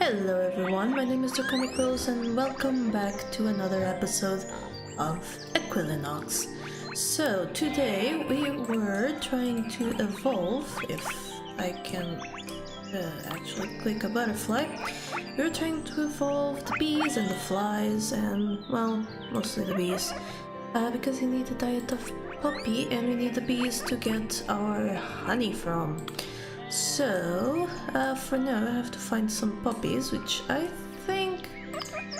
Hello everyone, my name is Draconicrose and welcome back to another episode of Equilinox. So today we were trying to evolve, if I can actually click a butterfly. We were trying to evolve the bees and the flies and, well, mostly the bees. Because we need a diet of poppy and we need the bees to get our honey from. So, for now I have to find some poppies, which I think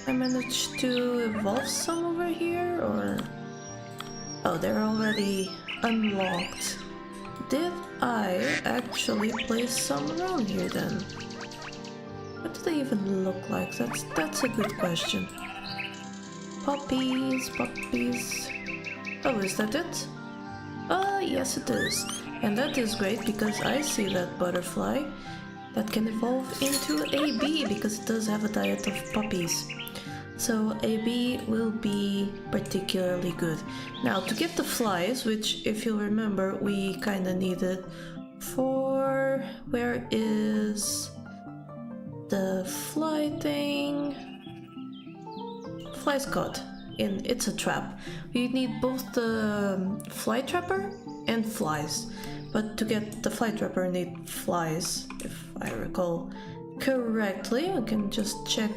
I managed to evolve some over here, or... Oh, they're already unlocked. Did I actually place some around here then? What do they even look like? That's a good question. Poppies. Oh, is that it? Yes it is. And that is great because I see that butterfly that can evolve into a bee because it does have a diet of poppies. So a bee will be particularly good. Now to get the flies, which if you'll remember we kinda needed for... Where is the fly thing? Fly's caught. It's a trap. We need both the fly trapper and flies. But to get the fly trapper we need flies, if I recall correctly. We can just check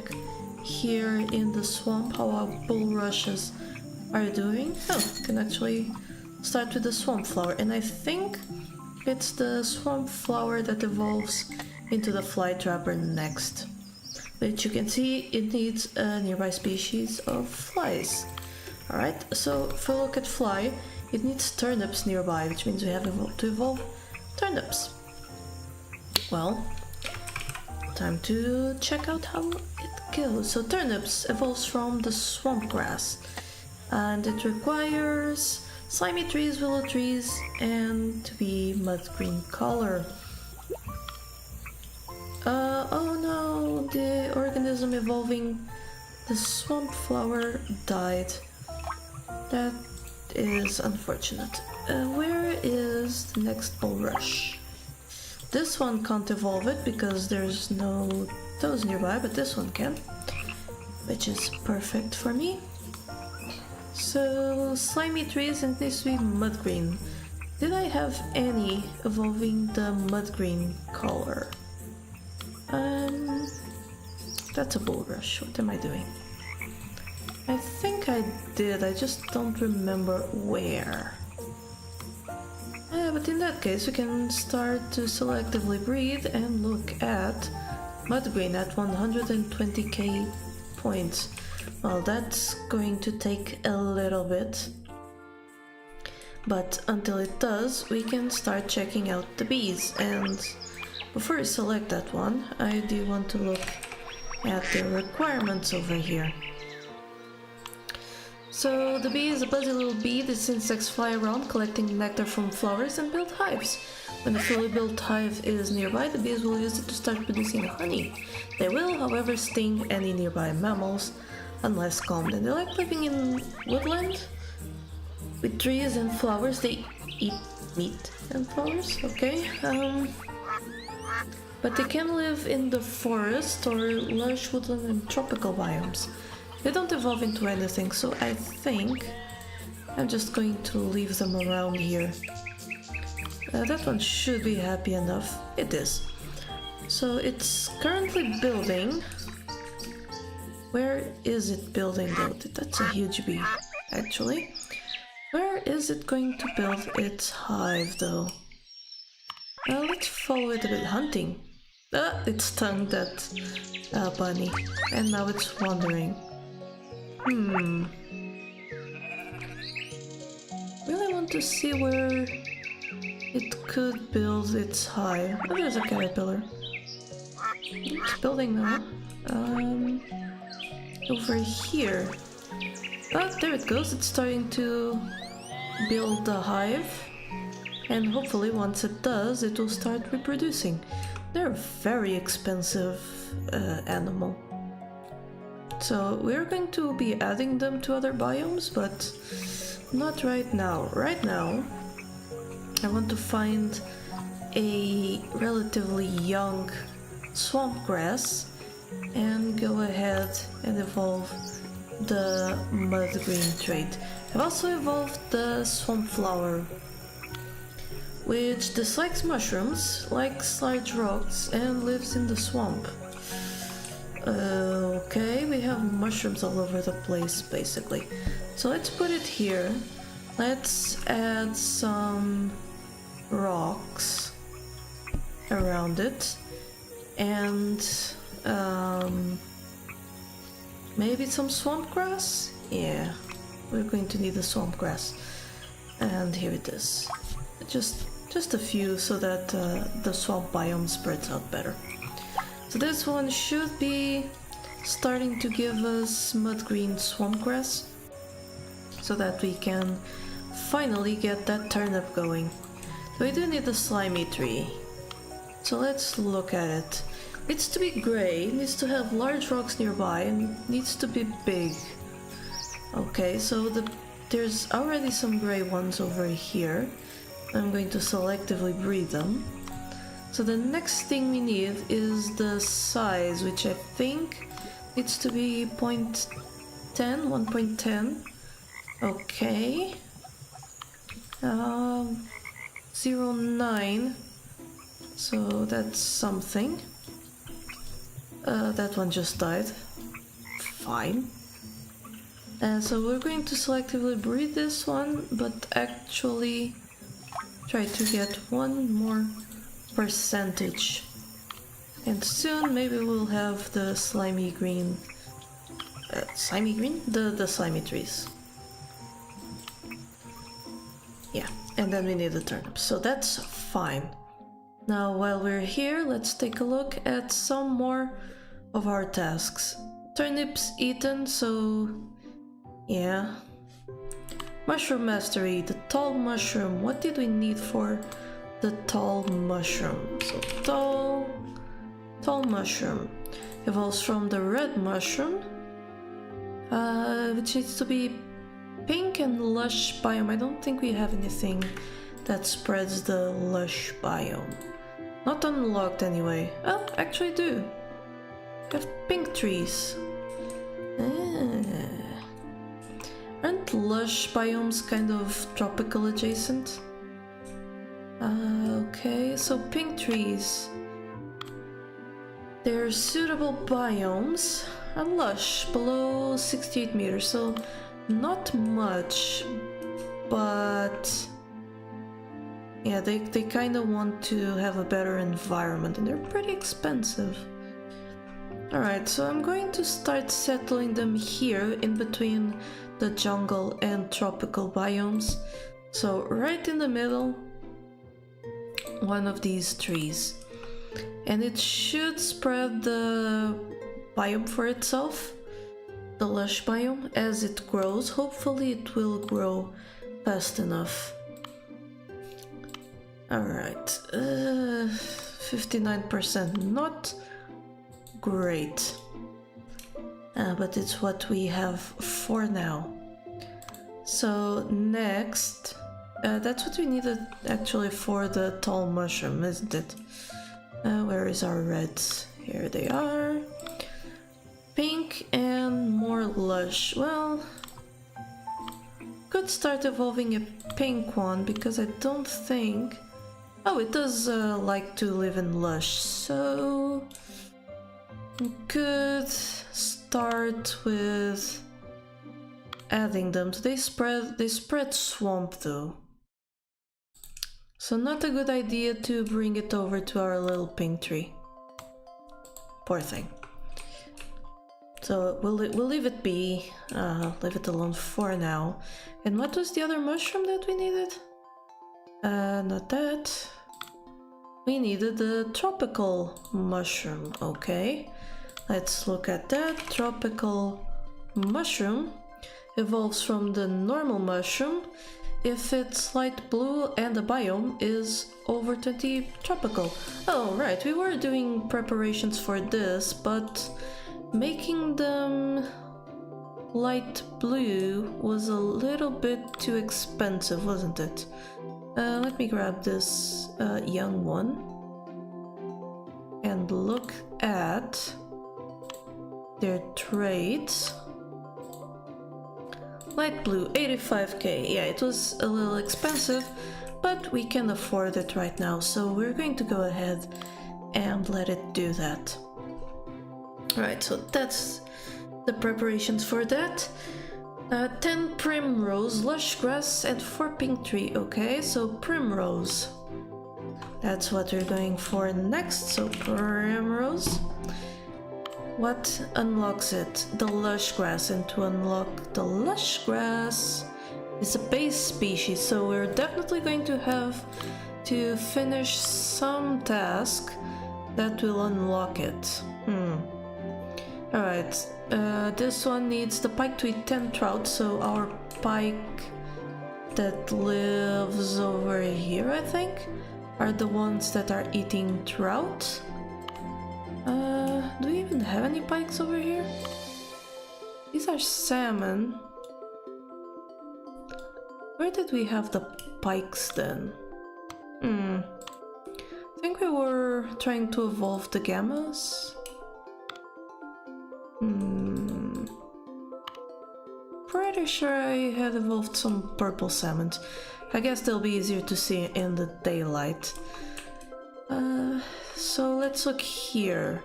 here in the swamp how our bulrushes are doing. Oh, we can actually start with the swamp flower, and I think it's the swamp flower that evolves into the fly trapper next. Which you can see it needs a nearby species of flies. Alright, so if we look at fly, it needs turnips nearby, which means we have to evolve turnips. Well, time to check out how it goes. So turnips evolves from the swamp grass, and it requires slimy trees, willow trees, and to be mud green color. Oh no, the organism evolving the swamp flower died. That is unfortunate. Where is the next bulrush? This one can't evolve it because there's no toes nearby, but this one can, which is perfect for me. So slimy trees, and this will be mud green. Did I have any evolving the mud green color? That's a bulrush. What am I doing? I think I did, I just don't remember where. But in that case we can start to selectively breed and look at mud green at 120k points. Well, that's going to take a little bit. But until it does, we can start checking out the bees. And before I select that one, I do want to look at the requirements over here. So the bee is a buzzy little bee. These insects fly around collecting nectar from flowers and build hives. When a fully built hive is nearby, the bees will use it to start producing honey. They will, however, sting any nearby mammals unless calmed. And they like living in woodland with trees and flowers. They eat meat and flowers, okay? But they can live in the forest or lush woodland and tropical biomes. They don't evolve into anything, so I think I'm just going to leave them around here. That one should be happy enough. It is. So it's currently building. Where is it building though? That's a huge bee, actually. Where is it going to build its hive though? Let's follow it a bit. Hunting. It stung that bunny, and now it's wandering. Really want to see where it could build its hive. Oh, there's a caterpillar. It's building now. Over here. Oh, there it goes. It's starting to build the hive. And hopefully once it does, it will start reproducing. They're a very expensive animal. So we're going to be adding them to other biomes, but not right now. Right now, I want to find a relatively young swamp grass and go ahead and evolve the mud green trait. I've also evolved the swamp flower, which dislikes mushrooms, likes large rocks, and lives in the swamp. Okay, we have mushrooms all over the place basically. So let's put it here. Let's add some rocks around it, and maybe some swamp grass? Yeah, we're going to need the swamp grass. And here it is. Just a few so that the swamp biome spreads out better. So this one should be starting to give us mud green swamp grass so that we can finally get that turnip going. So we do need the slimy tree. So let's look at it. It needs to be gray, needs to have large rocks nearby, and needs to be big. Okay, so there's already some gray ones over here. I'm going to selectively breed them. So the next thing we need is the size, which I think needs to be 1.10. Okay. 0.9. So that's something. That one just died. Fine. So we're going to selectively breed this one, but actually try to get one more percentage. And soon maybe we'll have the slimy green. Slimy green? The slimy trees. Yeah, and then we need the turnips, so that's fine. Now while we're here, let's take a look at some more of our tasks. Turnips eaten, so yeah. Mushroom mastery, the tall mushroom. What did we need for the tall mushroom? So tall mushroom evolves from the red mushroom, which needs to be pink and lush biome. I don't think we have anything that spreads the lush biome. Not unlocked anyway. Oh, actually do. We have pink trees. Aren't lush biomes kind of tropical adjacent? Okay, so pink trees. They're suitable biomes. And lush, below 68 meters, so not much, but yeah, they kind of want to have a better environment, and they're pretty expensive. Alright, so I'm going to start settling them here in between the jungle and tropical biomes. So right in the middle, one of these trees. And it should spread the biome for itself, the lush biome, as it grows. Hopefully it will grow fast enough. Alright, 59%, not great. But it's what we have for now. So next, that's what we needed actually for the tall mushroom, isn't it? Where is our reds? Here they are. Pink and more lush. Well, could start evolving a pink one because I don't think... Oh, it does like to live in lush, so could start with adding them. So they spread swamp though, so not a good idea to bring it over to our little pink tree. Poor thing. So we'll leave it be, leave it alone for now. And what was the other mushroom that we needed? Not that. We needed the tropical mushroom. Okay, let's look at that. Tropical mushroom evolves from the normal mushroom if it's light blue and the biome is over 20 tropical. Oh right, we were doing preparations for this, but making them light blue was a little bit too expensive, wasn't it? Let me grab this young one and look at their traits. Light blue, 85k. Yeah, it was a little expensive, but we can afford it right now, so we're going to go ahead and let it do that. Alright, so that's the preparations for that. 10 primrose, lush grass, and 4 pink tree. Okay, so primrose. That's what we're going for next, so primrose. What unlocks it? The lush grass, and to unlock the lush grass is a base species, so we're definitely going to have to finish some task that will unlock it. Alright, this one needs the pike to eat 10 trout, so our pike that lives over here, I think, are the ones that are eating trout. Do we even have any pikes over here? These are salmon. Where did we have the pikes then? I think we were trying to evolve the gammas. Pretty sure I had evolved some purple salmons. I guess they'll be easier to see in the daylight. So let's look here.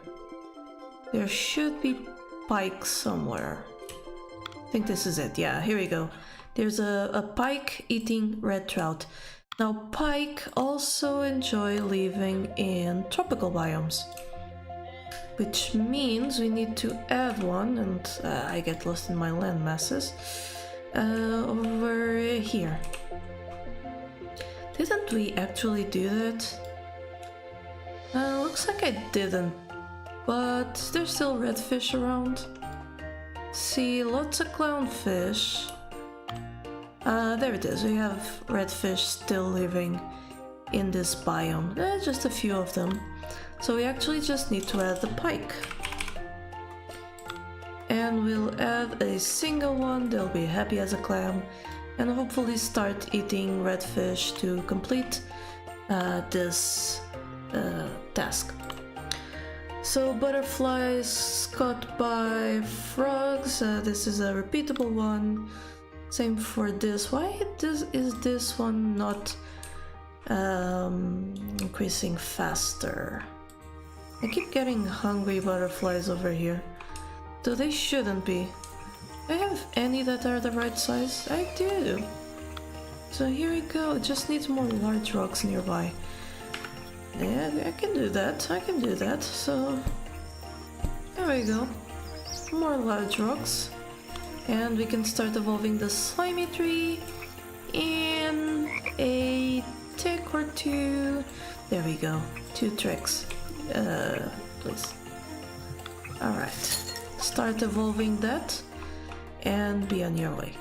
There should be pike somewhere. I think this is it. Yeah, here we go. There's a pike eating red trout. Now pike also enjoy living in tropical biomes, which means we need to add one, and I get lost in my land masses, over here. Didn't we actually do that? Looks like I didn't, but there's still redfish around. See, lots of clownfish. There it is, we have redfish still living in this biome. Just a few of them. So we actually just need to add the pike. And we'll add a single one, they'll be happy as a clam, and hopefully start eating redfish to complete this task. So butterflies caught by frogs, this is a repeatable one. Same for this. Why is this one not increasing faster? I keep getting hungry butterflies over here. Though they shouldn't be. Do I have any that are the right size? I do. So here we go. It just needs more large rocks nearby. Yeah, I can do that. I can do that. So there we go. More large rocks. And we can start evolving the slimy tree in a tick or two. There we go. 2 tricks. Please. Alright. Start evolving that and be on your way.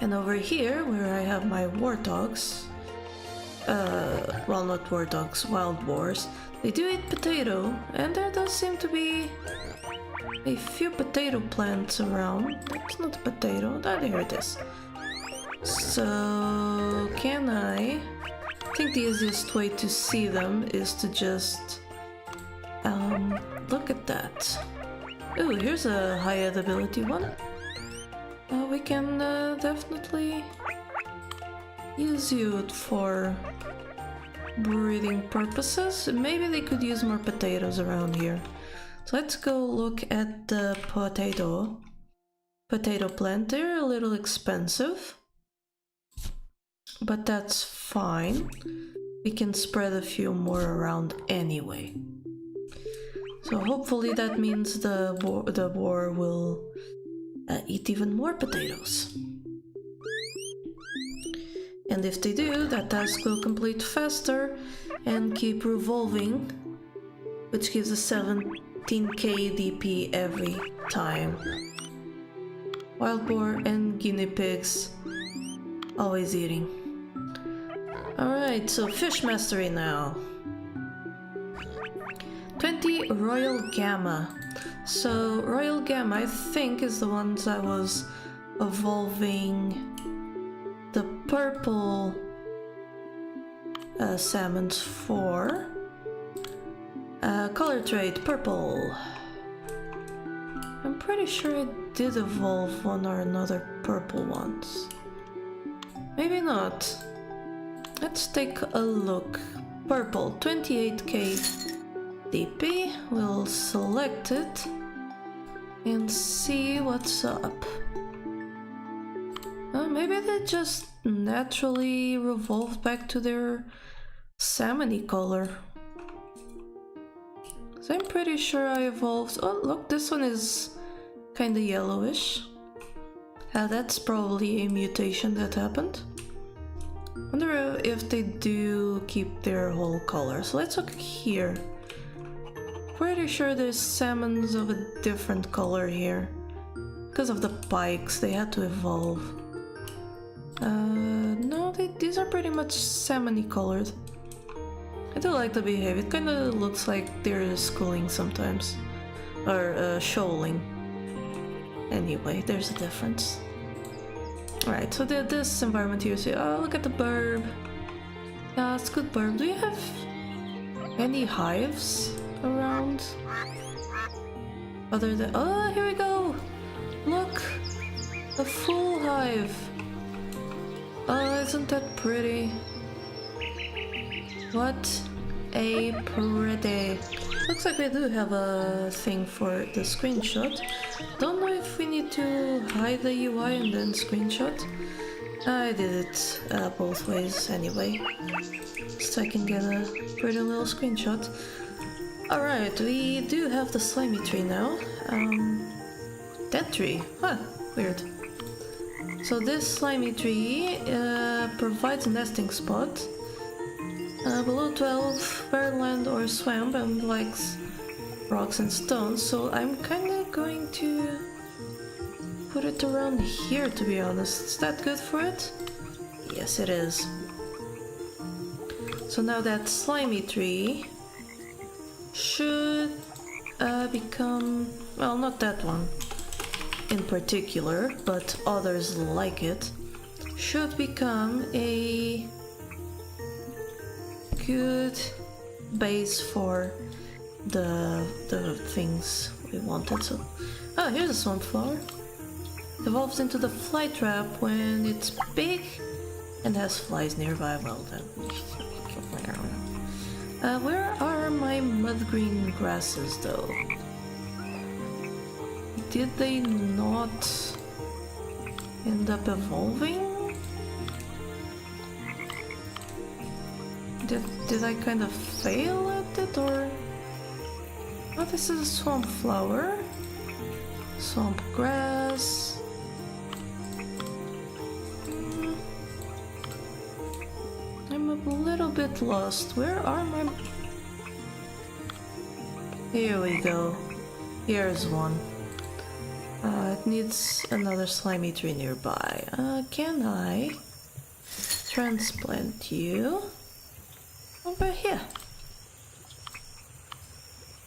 And over here, where I have my warthogs, well, not warthogs, wild boars, they do eat potato, and there does seem to be a few potato plants around. That's not a potato. Oh, there it is. So, can I think the easiest way to see them is to just look at that. Ooh, here's a high edibility one. We can definitely use you for breeding purposes. Maybe they could use more potatoes around here. So let's go look at the potato plant. They're a little expensive, but that's fine. We can spread a few more around anyway. So hopefully that means the boar will eat even more potatoes. And if they do, that task will complete faster and keep revolving, which gives us 17k DP every time. Wild boar and guinea pigs, always eating. Alright, so fish mastery now. 20 Royal Gamma. So Royal Gamma, I think, is the ones I was evolving the purple salmons for. Color trait, purple. I'm pretty sure I did evolve one or another purple ones. Maybe not. Let's take a look. Purple, 28k DP. We'll select it and see what's up. Maybe they just naturally revolved back to their salmony color. So I'm pretty sure I evolved. Oh, look, this one is kinda yellowish. That's probably a mutation that happened. Wonder if they do keep their whole color. So let's look here. Pretty sure there's salmons of a different color here. Because of the pikes, they had to evolve. No, these are pretty much salmony colored. I do like the behavior. It kind of looks like they're schooling sometimes. Or shoaling. Anyway, there's a difference. Alright, so this environment here, so look at the burb. Yeah, it's good burb. Do you have any hives around? Other than... Oh, here we go! Look! A full hive! Oh, isn't that pretty? What a pretty... Looks like we do have a thing for the screenshot. Don't know if we need to hide the UI and then screenshot. I did it both ways anyway, so I can get a pretty little screenshot. Alright, we do have the slimy tree now. That tree, huh, weird. So this slimy tree provides a nesting spot. Below 12, barren or swamp, and likes rocks and stones, so I'm kinda going to put it around here, to be honest. Is that good for it? Yes, it is. So now that slimy tree should become... well, not that one in particular, but others like it, should become a good base for the things we wanted. So, oh, here's a swamp flower. Evolves into the fly trap when it's big and has flies nearby. Well then, where are my mud green grasses though? Did they not end up evolving? Did I kind of fail at it, or... Oh, this is a swamp flower. Swamp grass. I'm a little bit lost. Where are my... Here we go. Here's one. It needs another slimy tree nearby. Can I transplant you over here?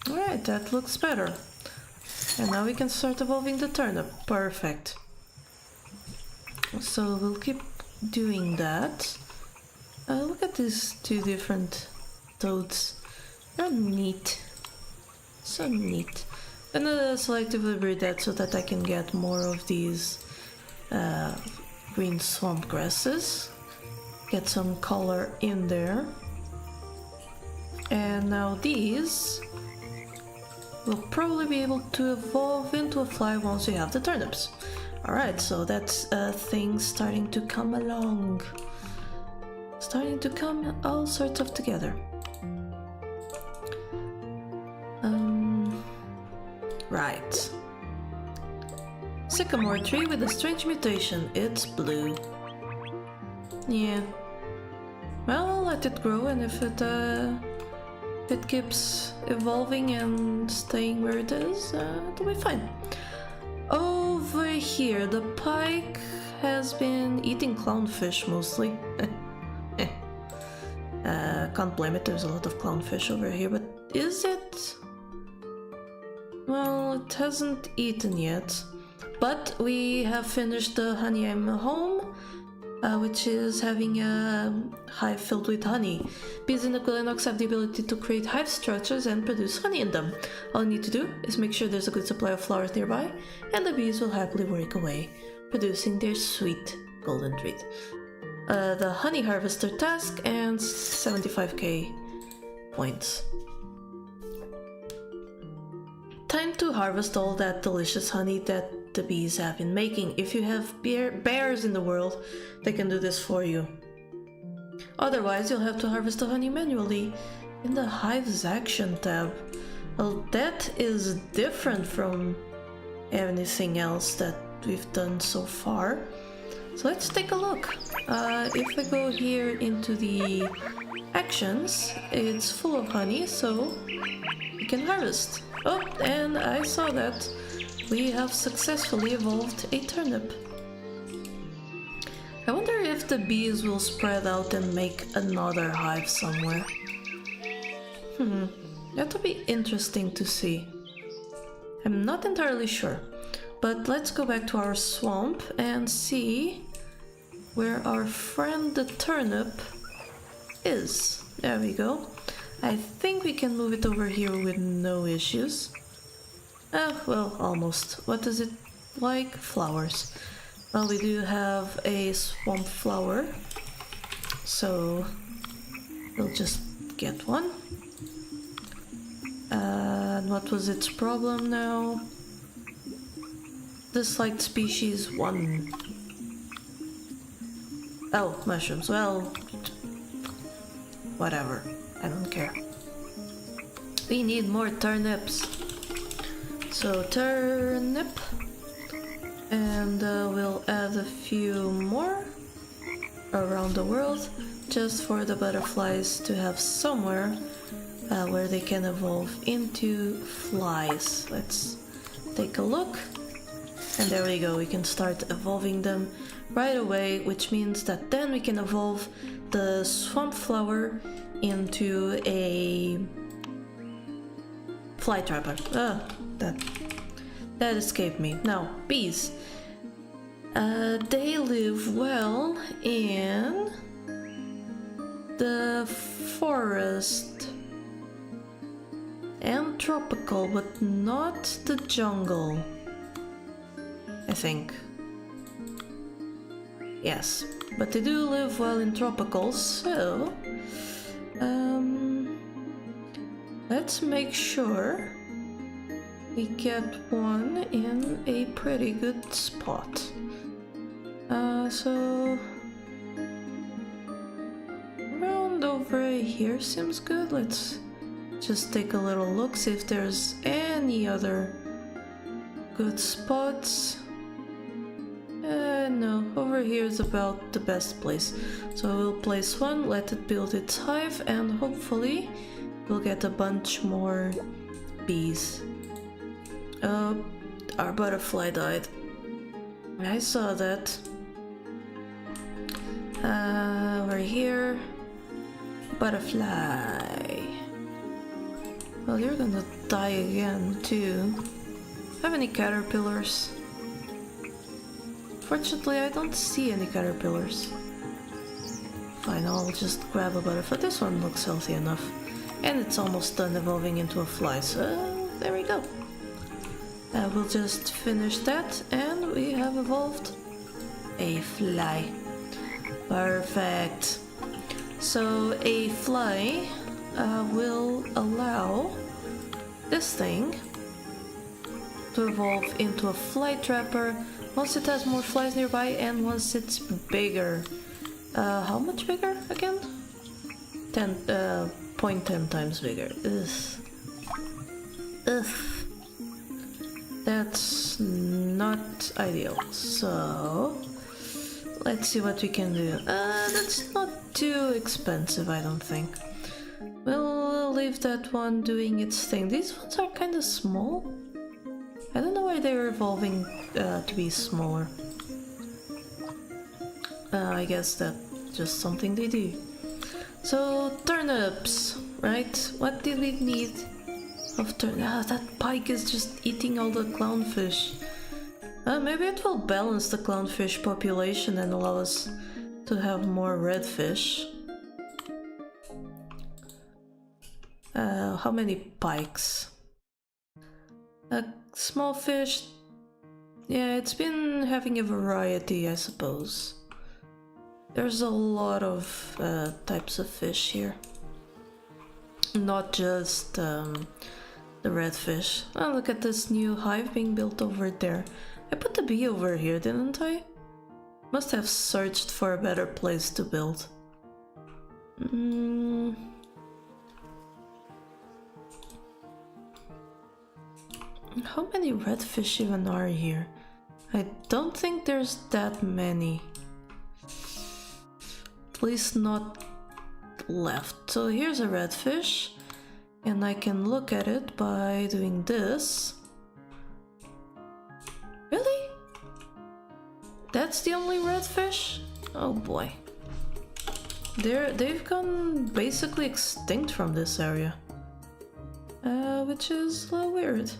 Alright, that looks better. And now we can start evolving the turnip. Perfect. So we'll keep doing that. Look at these two different toads. They're neat. So neat. I'm gonna selectively breed that so that I can get more of these green swamp grasses. Get some color in there. And now these will probably be able to evolve into a fly once we have the turnips. Alright, so that's a thing starting to come along. Starting to come all sorts of together. Right. Sycamore tree with a strange mutation. It's blue. Yeah. Well, I'll let it grow, and if it keeps evolving and staying where it is, it'll be fine. Over here, the pike has been eating clownfish mostly. Can't blame it, there's a lot of clownfish over here, but is it? Well, it hasn't eaten yet, but we have finished the honey I'm home, which is having a hive filled with honey. Bees in Equilinox have the ability to create hive structures and produce honey in them. All you need to do is make sure there's a good supply of flowers nearby, and the bees will happily work away, producing their sweet golden treat. The honey harvester task and 75k points. Time to harvest all that delicious honey that the bees have been making. If you have bears in the world, they can do this for you. Otherwise, you'll have to harvest the honey manually in the Hive's Action tab. Well, that is different from anything else that we've done so far. So let's take a look. If I go here into the actions, it's full of honey, so we can harvest. Oh, and I saw that we have successfully evolved a turnip. I wonder if the bees will spread out and make another hive somewhere. That would be interesting to see. I'm not entirely sure, but let's go back to our swamp and see where our friend the turnip is. There we go. I think we can move it over here with no issues. Well, almost. What is it like? Flowers. Well, we do have a swamp flower, so we'll just get one. And what was its problem now? Disliked species 1. Oh, mushrooms. Well, whatever. I don't care. We need more turnips. So turnip. And we'll add a few more around the world just for the butterflies to have somewhere where they can evolve into flies. Let's take a look. And there we go, we can start evolving them right away, which means that then we can evolve the swamp flower into a fly trapper. That escaped me. Now, bees. They live well in the forest and tropical, but not the jungle, I think. Yes, but they do live well in tropical, so let's make sure we get one in a pretty good spot. So around over here seems good. Let's just take a little look, see if there's any other good spots. No, over here is about the best place. So we'll place one, let it build its hive, and hopefully we'll get a bunch more bees. Oh, our butterfly died. I saw that. Over here. Butterfly. Well, you're gonna die again, too. Have any caterpillars? Fortunately, I don't see any caterpillars. Fine, I'll just grab a butterfly. This one looks healthy enough. And it's almost done evolving into a fly, so there we go. We'll just finish that, and we have evolved a fly. Perfect. So a fly will allow this thing to evolve into a fly trapper once it has more flies nearby and once it's bigger. How much bigger again? 0.10 times bigger. Ugh. That's not ideal. So let's see what we can do. That's not too expensive, I don't think. We'll leave that one doing its thing. These ones are kind of small. I don't know why they're evolving to be smaller. I guess that's just something they do. So, turnips, right? What did we need of turnips? That pike is just eating all the clownfish. Maybe it will balance the clownfish population and allow us to have more redfish. How many pikes? A small fish. Yeah, it's been having a variety, I suppose. There's a lot of types of fish here. Not just the redfish. Oh, look at this new hive being built over there. I put the bee over here, didn't I? Must have searched for a better place to build. How many redfish even are here? I don't think there's that many. At least not left. So here's a redfish, and I can look at it by doing this. Really? That's the only redfish? Oh boy. They've gone basically extinct from this area. Which is a little weird.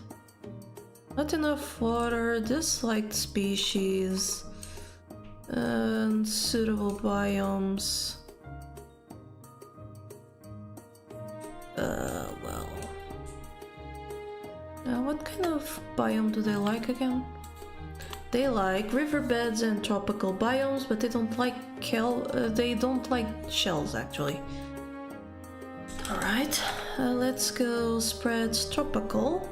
Not enough water, disliked species, and suitable biomes. Well. What kind of biome do they like again? They like riverbeds and tropical biomes, but they don't like shells actually. Alright, let's go spreads tropical.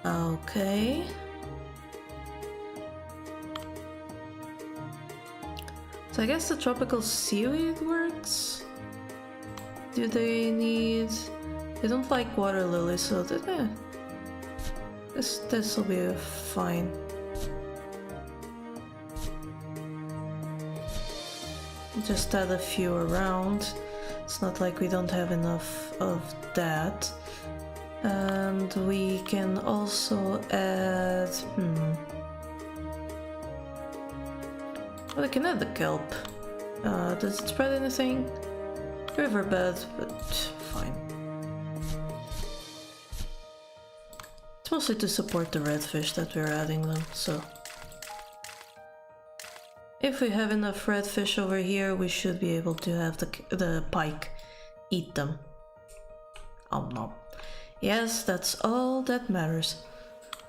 Okay. So I guess the tropical seaweed works. Do they need... They don't like water lilies, so this will be fine. Just add a few around. It's not like we don't have enough of that. And we can also add... Well, I can add the kelp. Does it spread anything? Riverbed, but fine. It's mostly to support the redfish that we're adding them, so... If we have enough redfish over here, we should be able to have the pike eat them. Oh no. Yes, that's all that matters.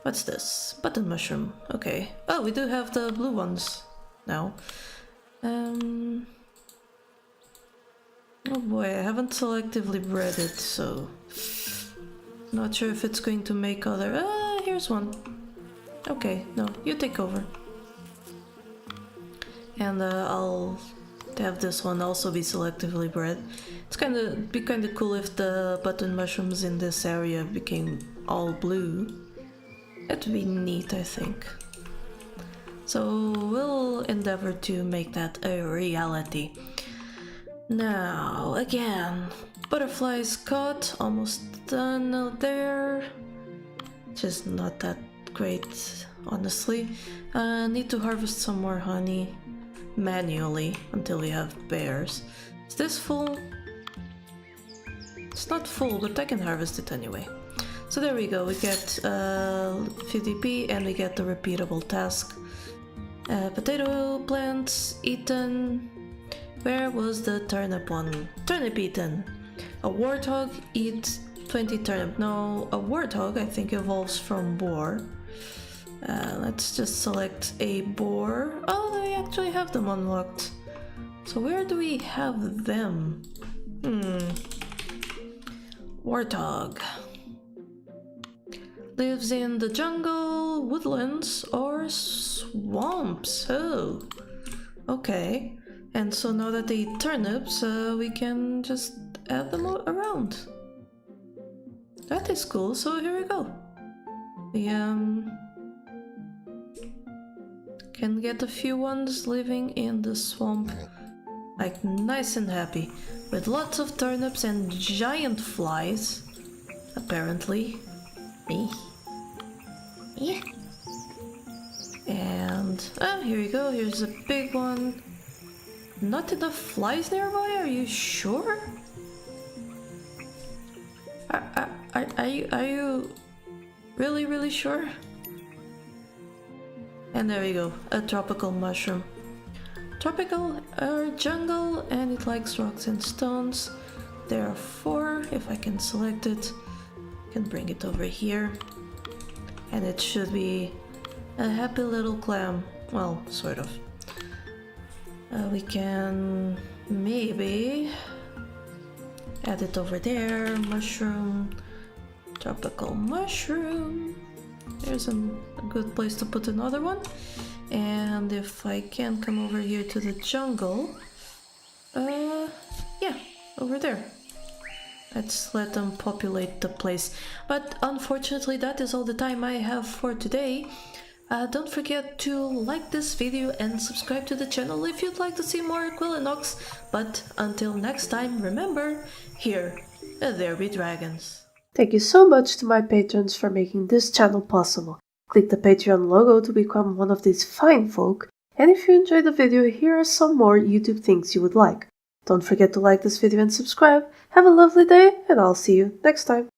What's this? Button mushroom. Okay. Oh, we do have the blue ones now. Oh boy, I haven't selectively bred it, so... Not sure if it's going to make other... Ah, here's one. Okay, no, you take over. And I'll have this one also be selectively bred. It's be kind of cool if the button mushrooms in this area became all blue. That'd be neat, I think. So we'll endeavor to make that a reality. Now, again, butterflies caught, almost done there. Just not that great, honestly. Need to harvest some more honey manually until we have bears. Is this full? It's not full, but I can harvest it anyway. So there we go, we get 50p and we get the repeatable task. Potato plants eaten. Where was the turnip one? Turnip eaten. A warthog eats 20 turnip. No, a warthog I think evolves from boar. Let's just select a boar. Oh, they actually have them unlocked. So where do we have them? Warthog. Lives in the jungle, woodlands, or swamps. Oh, okay. And so now that they eat turnips, we can just add them around. That is cool, so here we go. We can get a few ones living in the swamp, like nice and happy, with lots of turnips and giant flies, apparently. Me. Yeah. And here we go, here's a big one. Not enough flies nearby, are you sure? Are you really sure? And there we go, a tropical mushroom. Tropical or jungle, and it likes rocks and stones. There are 4, if I can select it. I can bring it over here. And it should be a happy little clam. Well, sort of. We can maybe add it over there. Mushroom. Tropical mushroom. There's a good place to put another one. And if I can come over here to the jungle, yeah, over there. Let's let them populate the place. But unfortunately, that is all the time I have for today. Don't forget to like this video and subscribe to the channel if you'd like to see more Equilinox. But until next time, remember, here, there be dragons. Thank you so much to my patrons for making this channel possible. Click the Patreon logo to become one of these fine folk, and if you enjoyed the video, here are some more YouTube things you would like. Don't forget to like this video and subscribe. Have a lovely day, and I'll see you next time.